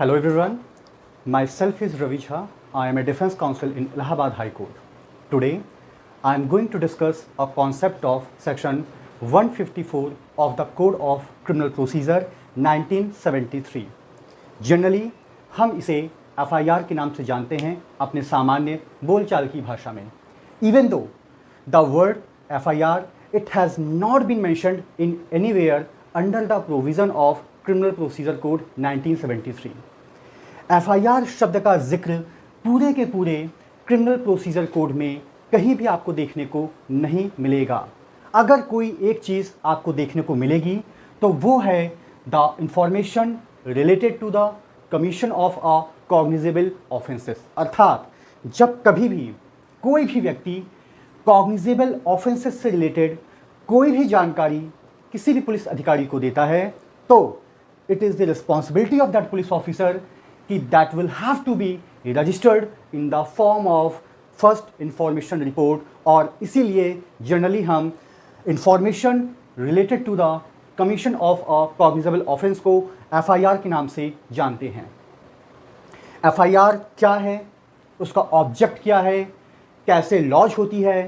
Hello everyone, myself is Ravi Jha. I am a defense counsel in Allahabad High Court. Today, I am going to discuss a concept of section 154 of the Code of Criminal Procedure 1973. Generally, हम इसे FIR के नाम से जानते हैं अपने सामान्य बोलचाल की भाषा में. Even though the word FIR, it has not been mentioned in anywhere under the provision of Criminal Procedure Code 1973. FIR शब्द का जिक्र पूरे के पूरे क्रिमिनल प्रोसीजर कोड में कहीं भी आपको देखने को नहीं मिलेगा. अगर कोई एक चीज़ आपको देखने को मिलेगी तो वो है the information related to the commission of a cognizable offences. अर्थात जब कभी भी कोई भी व्यक्ति कॉग्निजेबल ऑफेंसेस से रिलेटेड कोई भी जानकारी किसी भी पुलिस अधिकारी को देता है तो it is the responsibility of that police officer कि that will have to be registered in the form of first information report. और इसीलिए जनरली हम information related to the commission of a cognizable offence को FIR के नाम से जानते हैं. FIR क्या है, उसका ऑब्जेक्ट क्या है, कैसे लॉज होती है,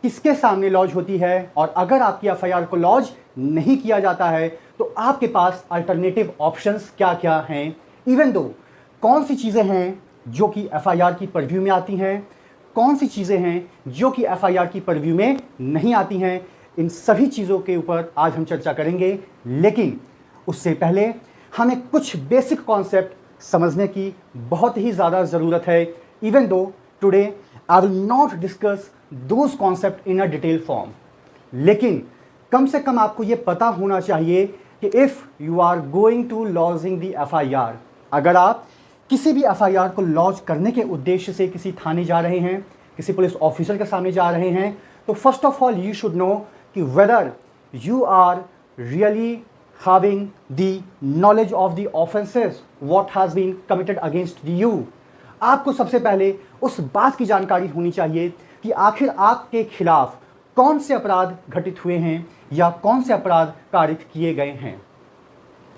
किसके सामने लॉज होती है, और अगर आपकी FIR को लॉज नहीं किया जाता है तो आपके पास अल्टरनेटिव ऑप्शंस क्या क्या हैं. इवन दो कौन सी चीज़ें हैं जो कि FIR की परव्यू में आती हैं, कौन सी चीज़ें हैं जो कि FIR की परव्यू में नहीं आती हैं, इन सभी चीज़ों के ऊपर आज हम चर्चा करेंगे. लेकिन उससे पहले हमें कुछ बेसिक कॉन्सेप्ट समझने की बहुत ही ज़्यादा ज़रूरत है. Even though today I will not discuss those concept in a detail form, लेकिन कम से कम आपको ये पता होना चाहिए कि if you are going to lodging the FIR, अगर आप किसी भी FIR को लॉन्च करने के उद्देश्य से किसी थाने जा रहे हैं, किसी पुलिस ऑफिसर के सामने जा रहे हैं, तो first of all you should know कि whether you are really having the knowledge of the offences what has been committed against you. आपको सबसे पहले उस बात की जानकारी होनी चाहिए कि आखिर आपके खिलाफ कौन से अपराध घटित हुए हैं या कौन से अपराध कारित किए गए हैं.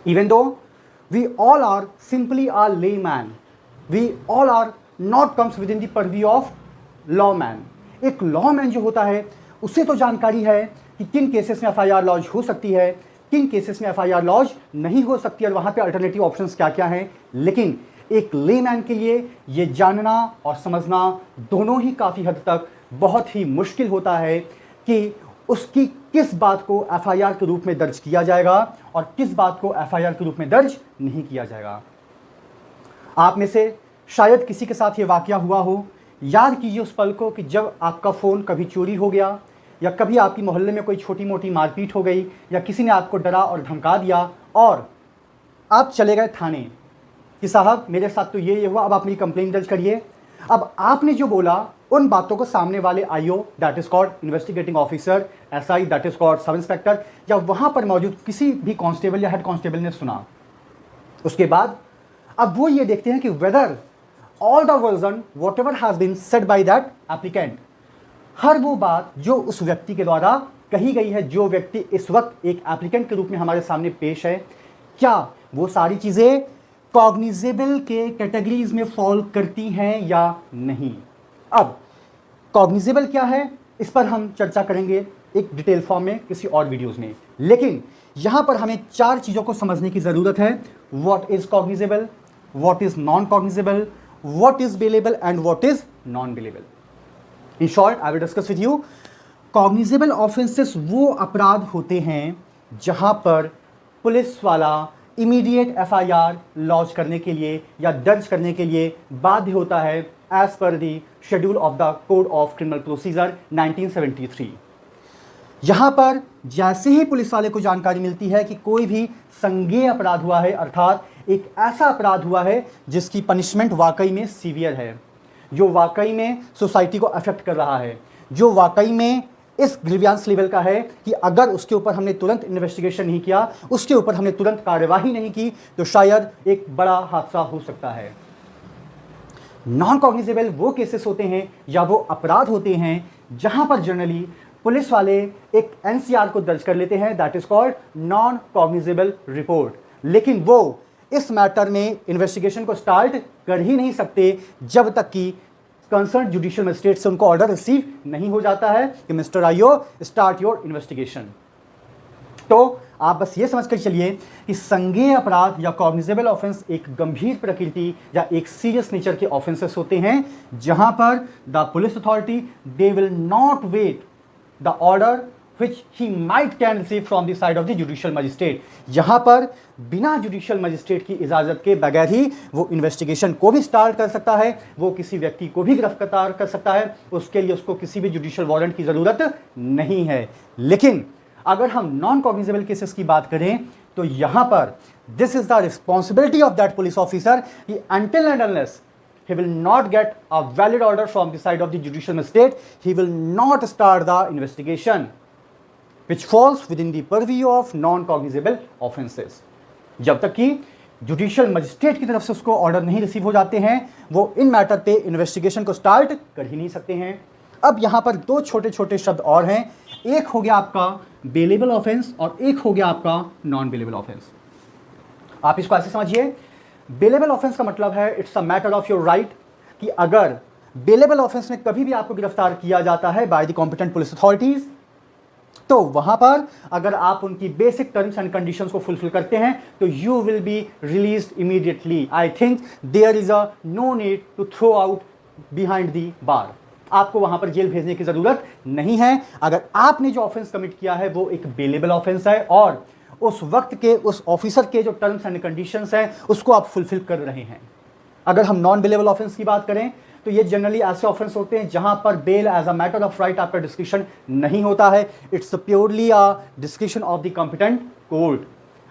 Even though we all are simply a layman, we all are not comes within the purview of lawman. एक lawman जो होता है उसे तो जानकारी है कि किन केसेस में FIR लॉन्च हो सकती है, किन केसेस में FIR लॉन्च नहीं हो सकती और वहाँ पे अल्टरनेटिव ऑप्शंस क्या क्या हैं. लेकिन एक लेमैन के लिए ये जानना और समझना दोनों ही काफ़ी हद तक बहुत ही मुश्किल होता है कि उसकी किस बात को FIR के रूप में दर्ज किया जाएगा और किस बात को FIR के रूप में दर्ज नहीं किया जाएगा. आप में से शायद किसी के साथ ये वाकया हुआ हो. याद कीजिए उस पल को कि जब आपका फ़ोन कभी चोरी हो गया या कभी आपकी मोहल्ले में कोई छोटी मोटी मारपीट हो गई या किसी ने आपको डरा और धमका दिया और आप चले गए थाने कि साहब मेरे साथ तो ये हुआ, अब आप मेरी कंप्लेंट दर्ज करिए. अब आपने जो बोला उन बातों को सामने वाले IO that is called investigating officer, SI that is called sub inspector, या वहाँ पर मौजूद किसी भी कांस्टेबल या हेड कांस्टेबल ने सुना. उसके बाद अब वो ये देखते हैं कि whether all the version whatever has been said by that applicant, हर वो बात जो उस व्यक्ति के द्वारा कही गई है, जो व्यक्ति इस वक्त एक एप्लीकेंट के रूप में हमारे सामने पेश है, क्या वो सारी चीज़ें कॉग्निजेबल के कैटेगरीज में फॉल करती हैं या नहीं. अब कॉग्निजेबल क्या है इस पर हम चर्चा करेंगे एक डिटेल फॉर्म में किसी और वीडियोस में. लेकिन यहाँ पर हमें चार चीज़ों को समझने की ज़रूरत है. What is cognizable, what is non cognizable, what is bailable and what is non bailable. In short I will discuss with you. Cognizable offences वो अपराध होते हैं जहाँ पर पुलिस वाला इमीडिएट FIR लॉन्च करने के लिए या दर्ज करने के लिए बाध्य होता है एज पर the schedule of the code of criminal procedure 1973. यहाँ पर जैसे ही पुलिस वाले को जानकारी मिलती है कि कोई भी संज्ञेय अपराध हुआ है, अर्थात एक ऐसा अपराध हुआ है जिसकी पनिशमेंट वाकई में सीवियर है, जो वाकई में सोसाइटी को अफेक्ट कर रहा है, जो वाकई में इस ग्रीवियंस लेवल का है कि अगर उसके ऊपर हमने तुरंत इन्वेस्टिगेशन नहीं किया, उसके ऊपर हमने तुरंत कार्यवाही नहीं की तो शायद एक बड़ा हादसा हो सकता है. नॉन कॉग्निजेबल वो केसेस होते हैं या वो अपराध होते हैं जहां पर जनरली पुलिस वाले एक NCR को दर्ज कर लेते हैं, that is called non cognizable report, लेकिन वो इस मैटर में इन्वेस्टिगेशन को स्टार्ट कर ही नहीं सकते जब तक कि कंसर्न जुडिशियल मजिस्ट्रेट से उनको ऑर्डर रिसीव नहीं हो जाता है कि mister IO start your investigation. तो आप बस ये समझ कर चलिए कि संज्ञेय अपराध या कॉग्निजेबल ऑफेंस एक गंभीर प्रकृति या एक सीरियस नेचर के ऑफेंसेस होते हैं जहां पर the police authority they will not wait the order which he might can receive from the side of the judicial magistrate। यहाँ पर बिना जुडिशियल मजिस्ट्रेट की इजाज़त के बगैर ही वो इन्वेस्टिगेशन को भी स्टार्ट कर सकता है, वो किसी व्यक्ति को भी गिरफ्तार कर सकता है, उसके लिए उसको किसी भी जुडिशियल वारंट की ज़रूरत नहीं है। लेकिन अगर हम नॉन कॉग्निजेबल केसेस की बात करें तो यहाँ पर this is the responsibility of that police officer कि until and unless he will not get a valid order from the side of the judicial magistrate, he will not start the investigation which falls within the purview of non-cognizable offenses। जब तक कि judicial magistrate की तरफ से उसको order नहीं receive हो जाते हैं वो इन मैटर पे इन्वेस्टिगेशन को स्टार्ट कर ही नहीं सकते हैं। अब यहाँ पर दो छोटे छोटे शब्द और हैं, एक हो गया आपका बेलेबल ऑफेंस और एक हो गया आपका नॉन बेलेबल ऑफेंस। आप इसको ऐसे समझिए, बेलेबल ऑफेंस का मतलब है it's a matter of your right कि अगर बेलेबल ऑफेंस में कभी भी आपको गिरफ्तार किया जाता है by the competent police authorities तो वहां पर अगर आप उनकी बेसिक टर्म्स एंड कंडीशंस को फुलफिल करते हैं तो you will be released immediately. I think there is a no need to throw out behind the bar. आपको वहां पर जेल भेजने की जरूरत नहीं है अगर आपने जो ऑफेंस कमिट किया है वो एक बेलेबल ऑफेंस है और उस वक्त के उस ऑफिसर के जो टर्म्स एंड कंडीशंस हैं उसको आप फुलफिल कर रहे हैं। अगर हम नॉन बेलेबल ऑफेंस की बात करें तो ये जनरली ऐसे ऑफेंस होते हैं जहां पर bail as a matter of right आपका डिस्क्रिप्शन नहीं होता है, it's purely a description of the competent court.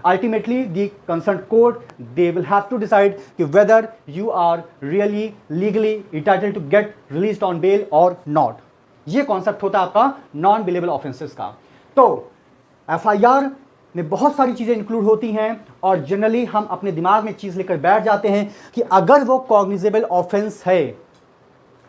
Ultimately the concern court they will have to decide कि whether you are really legally entitled to get released on bail और not. ये concept होता है आपका non bailable offences का। तो FIR में बहुत सारी चीज़ें इंक्लूड होती हैं और जनरली हम अपने दिमाग में चीज़ लेकर बैठ जाते हैं कि अगर वो कॉग्निजेबल ऑफेंस है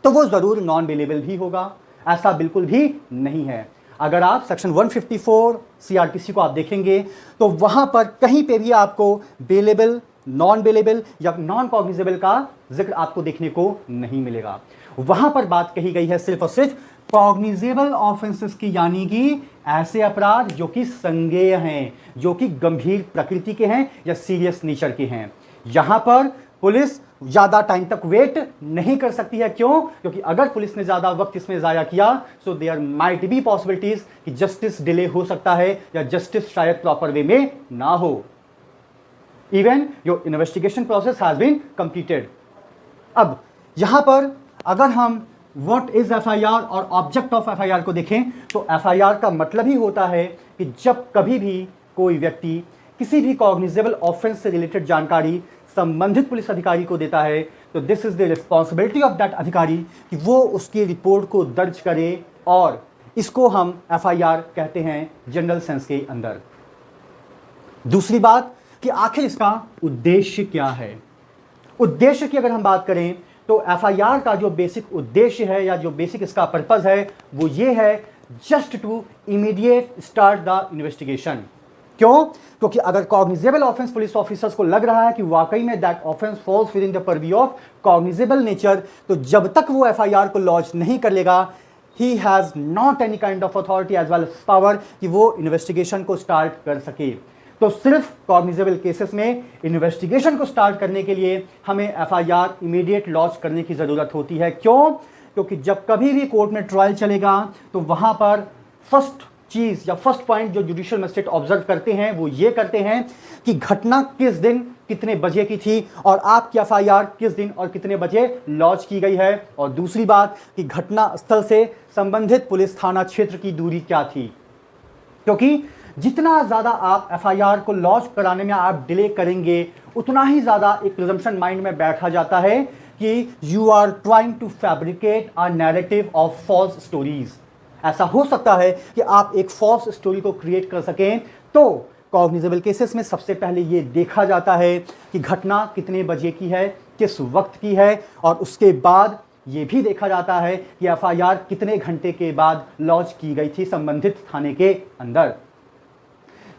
तो वो ज़रूर नॉन बेलेबल भी होगा। ऐसा बिल्कुल भी नहीं है। अगर आप सेक्शन 154 सीआरपीसी को आप देखेंगे तो वहाँ पर कहीं पे भी आपको बेलेबल, नॉन बेलेबल या नॉन कॉग्निजेबल का जिक्र आपको देखने को नहीं मिलेगा। वहाँ पर बात कही गई है सिर्फ और सिर्फ कॉग्निजेबल ऑफेंसेस की, यानी कि ऐसे अपराध जो कि संज्ञेय हैं, जो कि गंभीर प्रकृति के हैं या सीरियस नेचर के हैं। यहाँ पर पुलिस ज़्यादा टाइम तक वेट नहीं कर सकती है। क्यों? क्योंकि अगर पुलिस ने ज़्यादा वक्त इसमें ज़ाया किया so there might be possibilities कि जस्टिस डिले हो सकता है या जस्टिस शायद प्रॉपर वे में ना हो। Even your investigation process has been completed. अब यहां पर अगर हम व्हाट इज एफआईआर और ऑब्जेक्ट ऑफ एफआईआर को देखें तो एफआईआर का मतलब ही होता है कि जब कभी भी कोई व्यक्ति किसी भी कॉग्निजेबल ऑफेंस से रिलेटेड जानकारी संबंधित पुलिस अधिकारी को देता है तो this is the responsibility of that अधिकारी कि वो उसकी रिपोर्ट को दर्ज करे और इसको हम एफआईआर कहते हैं जनरल सेंस के अंदर। दूसरी बात कि आखिर इसका उद्देश्य क्या है। उद्देश्य की अगर हम बात करें तो एफआईआर का जो बेसिक उद्देश्य है या जो बेसिक इसका पर्पस है वो ये है just to immediate start the investigation. क्यों? क्योंकि अगर कॉग्निजेबल ऑफेंस पुलिस ऑफिसर्स को लग रहा है कि वाकई में that offence falls within the purview of cognizable nature तो जब तक वो एफआईआर को लॉन्च नहीं कर लेगा he has not any kind of authority as well as power कि वो इन्वेस्टिगेशन को स्टार्ट कर सके। तो सिर्फ कॉग्निजेबल केसेस में इन्वेस्टिगेशन को स्टार्ट करने के लिए हमें एफआईआर इमीडिएट लॉन्च करने की ज़रूरत होती है। क्यों? क्योंकि जब कभी भी कोर्ट में ट्रायल चलेगा तो वहाँ पर फर्स्ट चीज़ या फर्स्ट पॉइंट जो जुडिशियल मजिस्ट्रेट ऑब्जर्व करते हैं वो ये करते हैं कि घटना किस दिन कितने बजे की थी और आपकी एफआईआर किस दिन और कितने बजे लॉन्च की गई है, और दूसरी बात कि घटना स्थल से संबंधित पुलिस थाना क्षेत्र की दूरी क्या थी। क्योंकि जितना ज़्यादा आप एफआईआर को लॉन्च कराने में आप डिले करेंगे उतना ही ज़्यादा एक प्रिजम्पशन माइंड में बैठा जाता है कि you are trying to fabricate a narrative of false stories. ऐसा हो सकता है कि आप एक फॉल्स स्टोरी को क्रिएट कर सकें। तो कॉग्निजेबल केसेस में सबसे पहले ये देखा जाता है कि घटना कितने बजे की है, किस वक्त की है, और उसके बाद ये भी देखा जाता है कि एफआईआर कितने घंटे के बाद लॉन्च की गई थी संबंधित थाने के अंदर।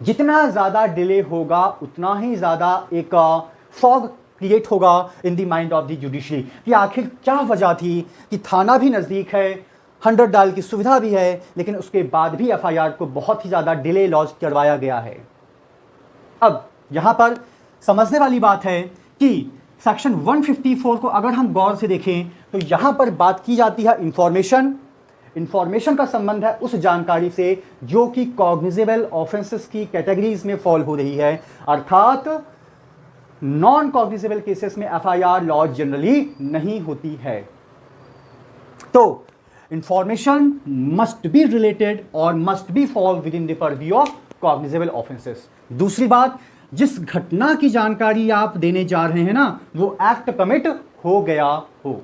जितना ज़्यादा डिले होगा उतना ही ज़्यादा एक फॉग क्रिएट होगा in the mind of the judiciary कि आखिर क्या वजह थी कि थाना भी नज़दीक है, 100 डायल की सुविधा भी है, लेकिन उसके बाद भी एफआईआर को बहुत ही ज़्यादा डिले लॉन्च करवाया गया है। अब यहाँ पर समझने वाली बात है कि सेक्शन 154 को अगर हम गौर से देखें तो यहाँ पर बात की जाती है इंफॉर्मेशन का संबंध है उस जानकारी से जो कि कॉग्निजेबल ऑफेंसेस की कैटेगरीज में फॉल हो रही है, अर्थात नॉन कॉग्निजेबल केसेस में एफआईआर लॉन्च जनरली नहीं होती है। तो इंफॉर्मेशन मस्ट बी रिलेटेड और must be fall within the purview of cognizable offences. दूसरी बात, जिस घटना की जानकारी आप देने जा रहे हैं ना, वो एक्ट कमिट हो गया हो।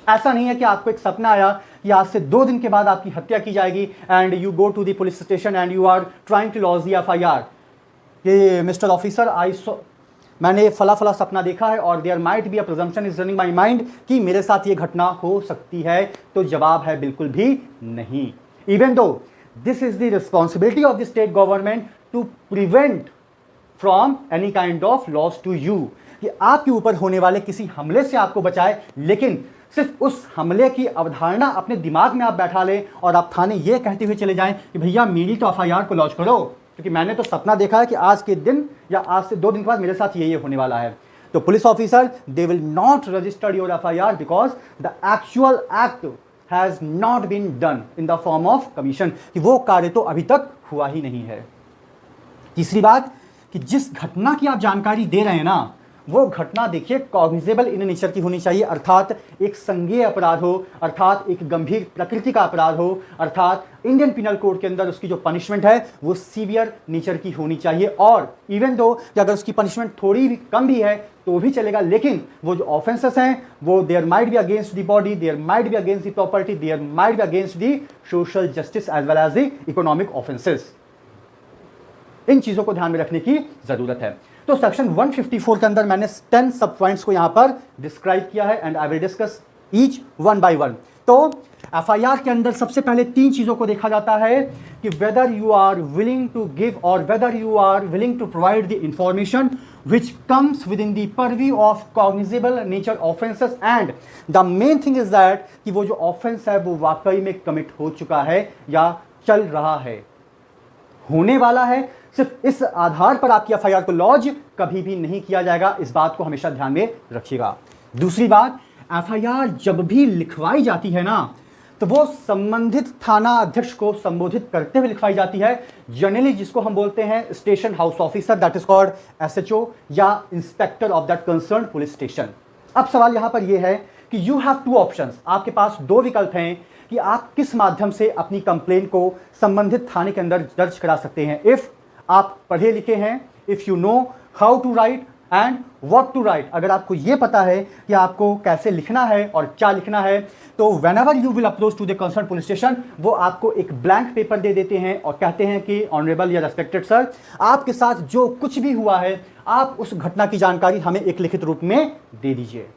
ऐसा नहीं है कि आपको एक सपना आया कि आज से 2 दिन के बाद आपकी हत्या की जाएगी and you go to the police station and you are trying to launch the FIR कि मिस्टर ऑफिसर मैंने फला सपना देखा है और there might be a presumption is running my mind कि मेरे साथ ये घटना हो सकती है। तो जवाब है बिल्कुल भी नहीं। Even though this is the responsibility of the state government to prevent from any kind of loss to you, कि आपके ऊपर होने वाले किसी हमले से आपको बचाए, लेकिन सिर्फ उस हमले की अवधारणा अपने दिमाग में आप बैठा लें और आप थाने ये कहते हुए चले जाएं कि भैया मेरी तो एफआईआर को लॉन्च करो, क्योंकि मैंने तो सपना देखा है कि आज के दिन या आज से 2 दिन के बाद मेरे साथ ये होने वाला है। तो police officer they will not register your FIR because the actual act has not been done in the form of commission, कि वो कार्य तो अभी तक हुआ ही नहीं है। तीसरी बात कि जिस घटना की आप जानकारी दे रहे हैं ना, वो घटना देखिए कॉग्निजेबल इन नेचर की होनी चाहिए, अर्थात एक संज्ञेय अपराध हो, अर्थात एक गंभीर प्रकृति का अपराध हो, अर्थात इंडियन पिनल कोड के अंदर उसकी जो पनिशमेंट है वो सीवियर नेचर की होनी चाहिए। और इवन दो कि अगर उसकी पनिशमेंट थोड़ी भी कम भी है तो भी चलेगा, लेकिन वो जो ऑफेंसेस हैं वो there might be against the body, there might be against the property, there might be against the social justice as well as the economic offences. इन चीजों को ध्यान में रखने की जरूरत है। तो सेक्शन 154 के अंदर मैंने 10 सब पॉइंट्स को यहां पर डिस्क्राइब किया है and I will discuss each one by one. तो एफआईआर के अंदर सबसे पहले 3 चीजों को देखा जाता है कि whether you are willing to give और whether you are willing to provide the information which comes within the purview of cognizable nature offenses and the main thing is that कि वो जो offense है वो वाकई में कमिट हो चुका है या चल रहा है, होने वाला है। सिर्फ इस आधार पर आपकी एफआईआर को लॉन्च कभी भी नहीं किया जाएगा, इस बात को हमेशा ध्यान में रखिएगा। दूसरी बात, एफआईआर जब भी लिखवाई जाती है ना, तो वो संबंधित थाना अध्यक्ष को संबोधित करते हुए लिखवाई जाती है, जनरली जिसको हम बोलते हैं station house officer, that is called SHO या inspector of that concern police station. अब सवाल यहां पर यह है कि यू हैव 2 ऑप्शंस, आपके पास 2 विकल्प हैं कि आप किस माध्यम से अपनी कंप्लेंट को संबंधित थाने के अंदर दर्ज करा सकते हैं। इफ आप पढ़े लिखे हैं, if you know how to write and what to write, अगर आपको यह पता है कि आपको कैसे लिखना है और क्या लिखना है, तो whenever you will approach to the concern police station, वो आपको एक ब्लैंक पेपर दे देते हैं और कहते हैं कि ऑनरेबल या रेस्पेक्टेड सर, आपके साथ जो कुछ भी हुआ है आप उस घटना की जानकारी हमें एक लिखित रूप में दे दीजिए।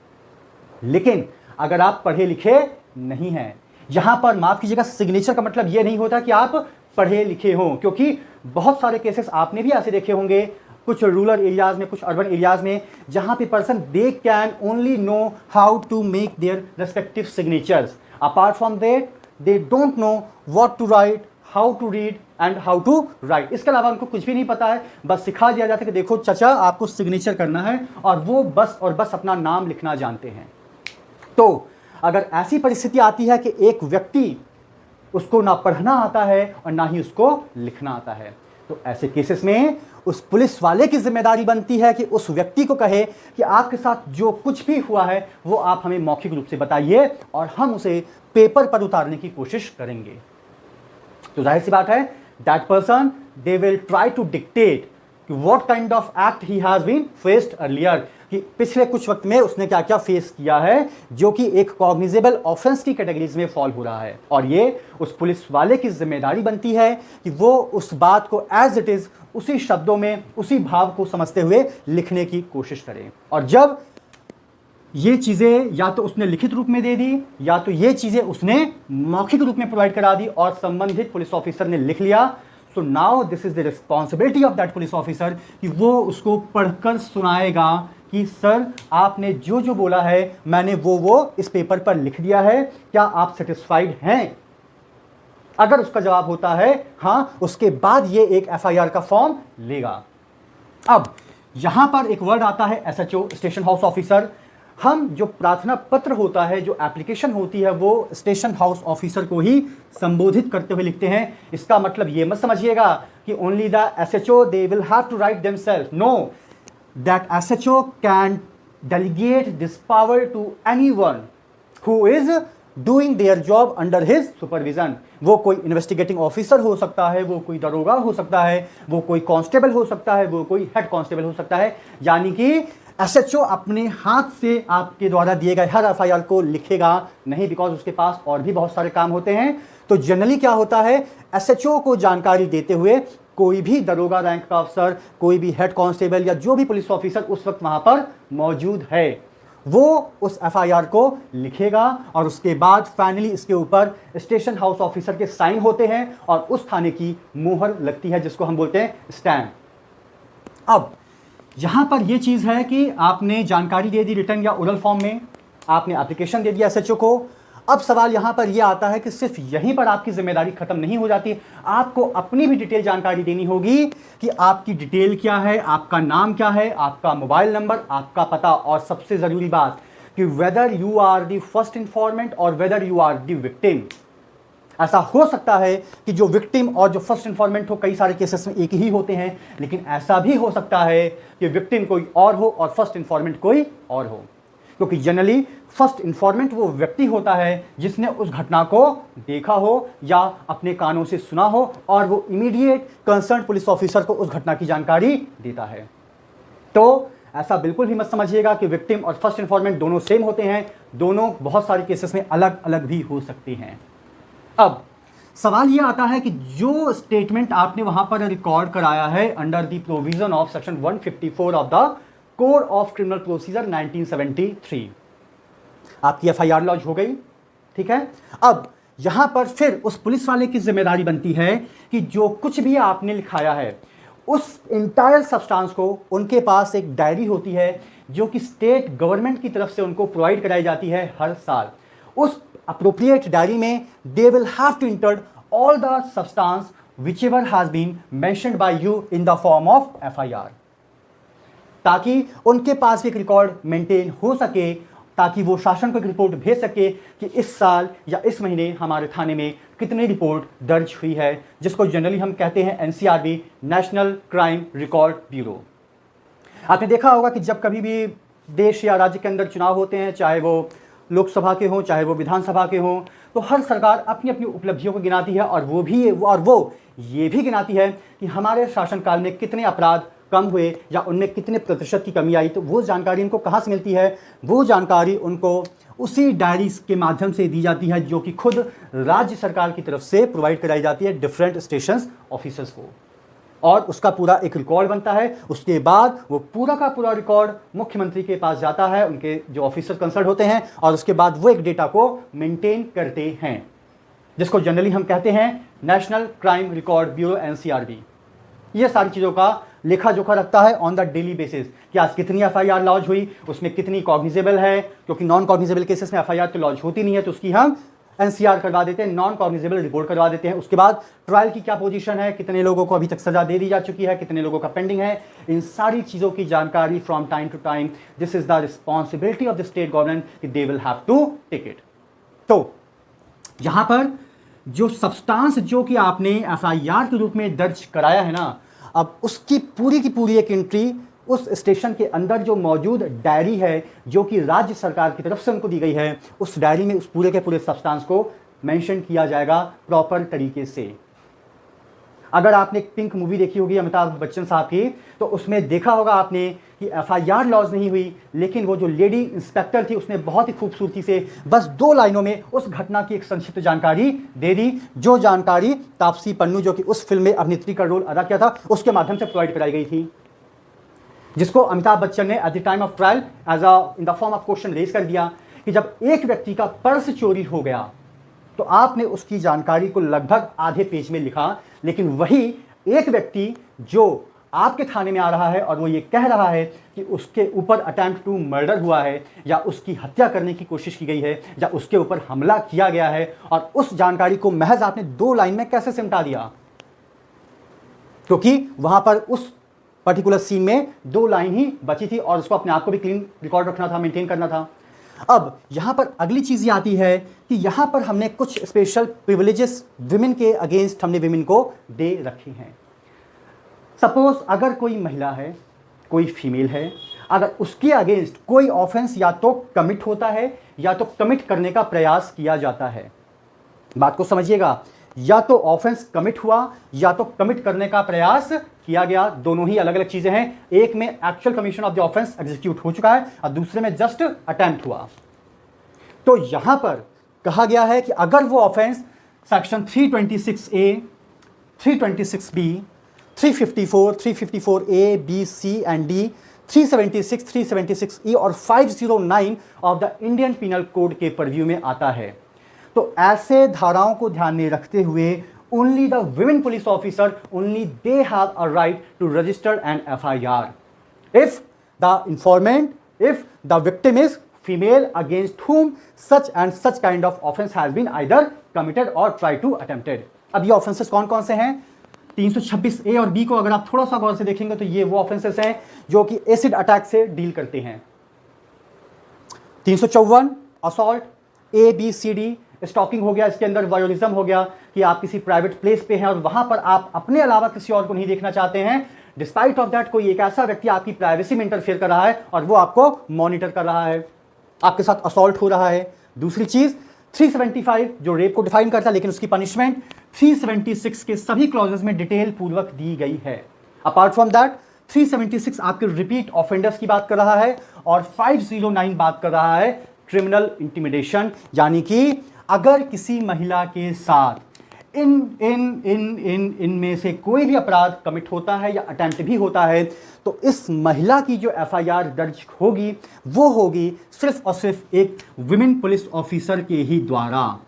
लेकिन अगर आप पढ़े लिखे नहीं हैं, यहां पर माफ कीजिएगा, सिग्नेचर का मतलब यह नहीं होता कि आप पढ़े लिखे हों, क्योंकि बहुत सारे केसेस आपने भी ऐसे देखे होंगे, कुछ रूरल एरियाज में, कुछ अर्बन एरियाज में, जहां पे person they can only know how to make their respective signatures, apart from that they don't know what to write, how to read and how to write. इसके अलावा उनको कुछ भी नहीं पता है, बस सिखा दिया जाता है कि देखो चाचा आपको सिग्नेचर करना है, और वो बस और बस अपना नाम लिखना जानते हैं। तो अगर ऐसी परिस्थिति आती है कि एक व्यक्ति, उसको ना पढ़ना आता है और ना ही उसको लिखना आता है, तो ऐसे केसेस में उस पुलिस वाले की जिम्मेदारी बनती है कि उस व्यक्ति को कहे कि आपके साथ जो कुछ भी हुआ है वो आप हमें मौखिक रूप से बताइए और हम उसे पेपर पर उतारने की कोशिश करेंगे। तो जाहिर सी बात है, that person they will try to dictate कि what kind of act he has been faced earlier, कि पिछले कुछ वक्त में उसने क्या क्या फेस किया है जो कि एक कॉग्निजेबल ऑफेंस की कैटेगरीज में फॉल हो रहा है, और ये उस पुलिस वाले की जिम्मेदारी बनती है कि वो उस बात को एज इट इज उसी शब्दों में, उसी भाव को समझते हुए लिखने की कोशिश करें। और जब ये चीजें या तो उसने लिखित रूप में दे दी या तो ये चीजें उसने मौखिक रूप में प्रोवाइड करा दी और संबंधित पुलिस ऑफिसर ने लिख लिया, so now this is the responsibility of that police officer कि वो उसको पढ़कर सुनाएगा कि सर आपने जो जो बोला है मैंने वो इस पेपर पर लिख दिया है, क्या आप सेटिस्फाइड हैं? अगर उसका जवाब होता है हाँ, उसके बाद ये एक एफआईआर का फॉर्म लेगा। अब यहां पर एक वर्ड आता है एसएचओ, स्टेशन हाउस ऑफिसर। हम जो प्रार्थना पत्र होता है, जो एप्लीकेशन होती है, वो स्टेशन हाउस ऑफिसर को ही संबोधित करते हुए लिखते हैं। इसका मतलब ये मत समझिएगा कि only the SHO they will have to write themselves. No, that SHO can delegate this power to anyone who is doing their job under his supervision. वो कोई इन्वेस्टिगेटिंग ऑफिसर हो सकता है, वो कोई दरोगा हो सकता है, वो कोई कांस्टेबल हो सकता है, वो कोई हेड कांस्टेबल हो सकता है। यानी कि एसएचओ अपने हाथ से आपके द्वारा दिए गए हर एफआईआर को लिखेगा नहीं, बिकॉज उसके पास और भी बहुत सारे काम होते हैं। तो जनरली क्या होता है, एसएचओ को जानकारी देते हुए कोई भी दरोगा रैंक का अफसर, कोई भी हेड कांस्टेबल या जो भी पुलिस ऑफिसर उस वक्त वहां पर मौजूद है, वो उस एफआईआर को लिखेगा और उसके बाद फाइनली इसके ऊपर स्टेशन हाउस ऑफिसर के साइन होते हैं और उस थाने की मोहर लगती है, जिसको हम बोलते हैं स्टैम्प। अब यहां पर यह चीज है कि आपने जानकारी दे दी रिटर्न या ओरल फॉर्म में, आपने एप्लीकेशन दे दिया एसएचओ को। अब सवाल यहां पर यह आता है कि सिर्फ यहीं पर आपकी जिम्मेदारी खत्म नहीं हो जाती, आपको अपनी भी डिटेल जानकारी देनी होगी कि आपकी डिटेल क्या है, आपका नाम क्या है, आपका मोबाइल नंबर, आपका पता, और सबसे जरूरी बात कि whether you are the first informant और whether you are the victim. ऐसा हो सकता है कि जो विक्टिम और जो फर्स्ट इन्फॉर्मेंट हो, कई सारे केसेस में एक ही होते हैं, लेकिन ऐसा भी हो सकता है कि विक्टिम कोई और हो और फर्स्ट इन्फॉर्मेंट कोई और हो, क्योंकि जनरली फर्स्ट इन्फॉर्मेंट वो व्यक्ति होता है जिसने उस घटना को देखा हो या अपने कानों से सुना हो और वो इमीडिएट कंसर्न पुलिस ऑफिसर को उस घटना की जानकारी देता है। तो ऐसा बिल्कुल भी मत समझिएगा कि विक्टिम और फर्स्ट इन्फॉर्मेंट दोनों सेम होते हैं, दोनों बहुत सारे केसेस में अलग अलग भी हो सकते हैं। अब सवाल यह आता है कि जो स्टेटमेंट आपने वहां पर रिकॉर्ड कराया है under the provision of section 154 of the code of criminal procedure 1973, आपकी एफआईआर लॉन्च हो गई, ठीक है। अब यहां पर फिर उस पुलिस वाले की जिम्मेदारी बनती है कि जो कुछ भी आपने लिखाया है उस इंटायर सब्सटेंस को, उनके पास एक डायरी होती है जो कि स्टेट गवर्नमेंट की तरफ से उनको प्रोवाइड कराई जाती है हर साल। उस अप्रोप्रिएट डायरी में they will have to enter all the substance whichever has been mentioned by you in the form of FIR, ताकि उनके पास एक रिकॉर्ड मेंटेन हो सके, ताकि वो शासन को एक रिपोर्ट भेज सके कि इस साल या इस महीने हमारे थाने में कितनी रिपोर्ट दर्ज हुई है, जिसको जनरली हम कहते हैं NCRB, national crime record bureau. आपने देखा होगा कि जब कभी भी देश या राज्य के अंदर चुनाव होते हैं, चाहे वो लोकसभा के हों चाहे वो विधानसभा के हों, तो हर सरकार अपनी अपनी उपलब्धियों को गिनाती है और वो ये भी गिनाती है कि हमारे शासनकाल में कितने अपराध कम हुए या उनमें कितने प्रतिशत की कमी आई। तो वो जानकारी इनको कहाँ से मिलती है? वो जानकारी उनको उसी डायरीज के माध्यम से दी जाती है जो कि खुद राज्य सरकार की तरफ से प्रोवाइड कराई जाती है डिफरेंट स्टेशन ऑफिसर्स को, और उसका पूरा एक रिकॉर्ड बनता है। उसके बाद वो पूरा का पूरा रिकॉर्ड मुख्यमंत्री के पास जाता है, उनके जो ऑफिसर कंसल्ट होते हैं, और उसके बाद वो एक डेटा को मेंटेन करते हैं, जिसको जनरली हम कहते हैं national crime record bureau NCRB। ये सारी चीज़ों का लेखा जोखा रखता है ऑन द डेली बेसिस कि आज कितनी FIR लॉन्च हुई, उसमें कितनी कॉग्निजेबल है, क्योंकि नॉन कॉग्निजेबल केसेस में FIR तो लॉन्च होती नहीं है, तो उसकी हम NCR करवा देते हैं, नॉन कॉग्निजेबल रिपोर्ट करवा देते हैं। उसके बाद ट्रायल की क्या पोजीशन है, कितने लोगों को अभी तक सजा दे दी जा चुकी है, कितने लोगों का पेंडिंग है, इन सारी चीज़ों की जानकारी from time to time this is the responsibility of the state government कि they will have to take it. तो यहाँ पर जो सब्सटेंस जो कि आपने FIR के रूप में दर्ज कराया है ना, अब उसकी पूरी की पूरी एक एंट्री उस स्टेशन के अंदर जो मौजूद डायरी है जो कि राज्य सरकार की तरफ से उनको दी गई है, उस डायरी में उस पूरे के पूरे सब्सटेंस को मेंशन किया जाएगा प्रॉपर तरीके से। अगर आपने एक पिंक मूवी देखी होगी अमिताभ बच्चन साहब की, तो उसमें देखा होगा आपने कि FIR लॉन्च नहीं हुई, लेकिन वो जो लेडी इंस्पेक्टर थी उसने बहुत ही खूबसूरती से बस 2 लाइनों में उस घटना की एक संक्षिप्त जानकारी दे दी, जो जानकारी तापसी पन्नू जो कि उस फिल्म में अभिनेत्री का रोल अदा किया था उसके माध्यम से प्रोवाइड कराई गई थी, जिसको अमिताभ बच्चन ने at the time of trial as in the form of question raise कर दिया कि जब एक व्यक्ति का पर्स चोरी हो गया तो आपने उसकी जानकारी को लगभग आधे पेज में लिखा, लेकिन वही एक व्यक्ति जो आपके थाने में आ रहा है और वो ये कह रहा है कि उसके ऊपर अटेम्प्ट टू मर्डर हुआ है, या उसकी हत्या करने की कोशिश की गई है, या उसके ऊपर हमला किया गया है, और उस जानकारी को महज आपने 2 लाइन में कैसे सिमटा दिया? क्योंकि वहां पर उस पर्टिकुलर सीन में 2 लाइन ही बची थी और उसको अपने आप को भी क्लीन रिकॉर्ड रखना था, मेंटेन करना था। अब यहां पर अगली चीज ये आती है कि यहां पर हमने कुछ स्पेशल प्रिविलेजेस विमेन के अगेंस्ट हमने विमेन को दे रखी हैं। सपोज अगर कोई महिला है, कोई फीमेल है, अगर उसके अगेंस्ट कोई ऑफेंस या तो कमिट होता है या तो कमिट करने का प्रयास किया जाता है, बात को समझिएगा, या तो ऑफेंस कमिट हुआ या तो कमिट करने का प्रयास किया गया, दोनों ही अलग अलग चीजें हैं। एक में actual commission of the offence execute हो चुका है और दूसरे में जस्ट अटेम्प्ट हुआ। तो यहां पर कहा गया है कि अगर वो offence section 326A, 326B, 354, 354A, B, C and D, 376, 376E और 509 of the Indian penal code के परव्यू में आता है। तो ऐसे धाराओं को ध्यान में रखते हुए only the women police officer, only they have a right to register an FIR if the informant, if the victim is female against whom such and such kind of offense has been either committed or tried to attempted। अब ये offenses कौन कौन से हैं? 326A और B को अगर आप थोड़ा सा गौर से देखेंगे तो ये वो ऑफेंसेस हैं जो कि एसिड अटैक से डील करते हैं। 354 assault, A, B, C, D, stalking हो गया, इसके अंदर वायोलिज्म हो गया कि आप किसी प्राइवेट प्लेस पे हैं और वहां पर आप अपने अलावा किसी और को नहीं देखना चाहते हैं, डिस्पाइट ऑफ दैट कोई एक ऐसा व्यक्ति आपकी प्राइवेसी में इंटरफेयर कर रहा है और वो आपको मॉनिटर कर रहा है, आपके साथ असॉल्ट हो रहा है। दूसरी चीज 375 जो रेप को डिफाइन करता है, लेकिन उसकी पनिशमेंट 376 के सभी क्लॉजेस में डिटेल पूर्वक दी गई है। अपार्ट फ्रॉम दैट 376 आपके रिपीट ऑफेंडर्स की बात कर रहा है और 509 बात कर रहा है क्रिमिनल इंटिमिडेशन, यानी कि अगर किसी महिला के साथ इनमें से कोई भी अपराध कमिट होता है या अटेम्प्ट भी होता है तो इस महिला की जो FIR दर्ज होगी वो होगी सिर्फ और सिर्फ एक विमेन पुलिस ऑफिसर के ही द्वारा।